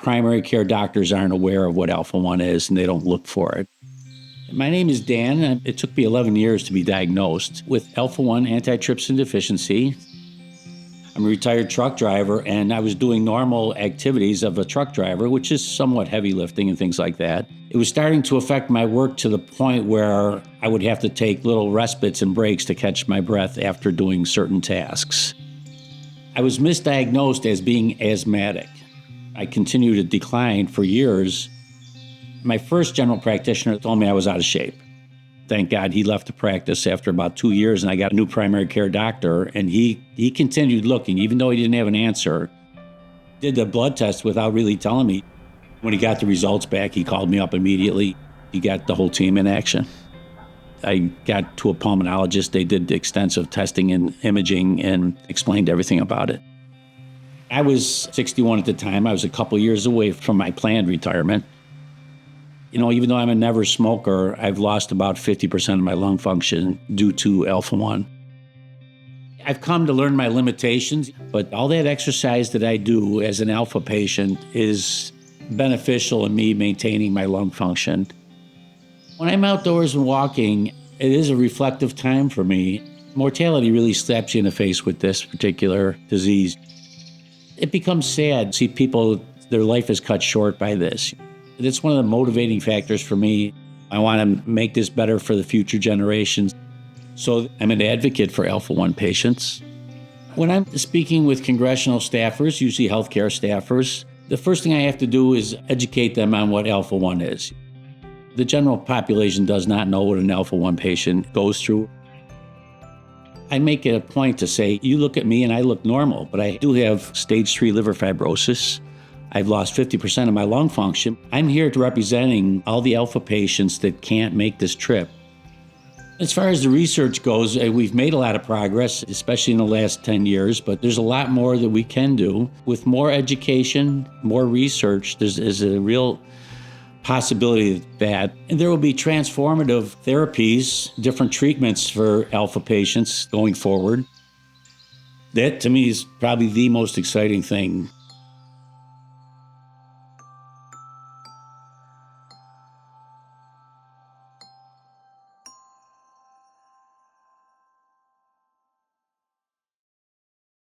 primary care doctors aren't aware of what Alpha-1 is and they don't look for it. My name is Dan, and it took me 11 years to be diagnosed with Alpha-1 antitrypsin deficiency. I'm a retired truck driver, and I was doing normal activities of a truck driver, which is somewhat heavy lifting and things like that. It was starting to affect my work to the point where I would have to take little respites and breaks to catch my breath after doing certain tasks. I was misdiagnosed as being asthmatic. I continued to decline for years. My first general practitioner told me I was out of shape. Thank God he left the practice after about 2 years, and I got a new primary care doctor, and he continued looking, even though he didn't have an answer. Did the blood test without really telling me. When he got the results back, he called me up immediately. He got the whole team in action. I got to a pulmonologist. They did extensive testing and imaging and explained everything about it. I was 61 at the time. I was a couple years away from my planned retirement. Even though I'm a never smoker, I've lost about 50% of my lung function due to Alpha-1. I've come to learn my limitations, but all that exercise that I do as an Alpha patient is beneficial in me maintaining my lung function. When I'm outdoors and walking, it is a reflective time for me. Mortality really slaps you in the face with this particular disease. It becomes sad to see people, their life is cut short by this. It's one of the motivating factors for me. I want to make this better for the future generations. So I'm an advocate for Alpha-1 patients. When I'm speaking with congressional staffers, usually healthcare staffers, the first thing I have to do is educate them on what Alpha-1 is. The general population does not know what an Alpha-1 patient goes through. I make it a point to say, you look at me and I look normal, but I do have stage 3 liver fibrosis. I've lost 50% of my lung function. I'm here to representing all the Alpha patients that can't make this trip. As far as the research goes, we've made a lot of progress, especially in the last 10 years, but there's a lot more that we can do. With more education, more research, there's a real possibility of that. And there will be transformative therapies, different treatments for Alpha patients going forward. That, to me, is probably the most exciting thing.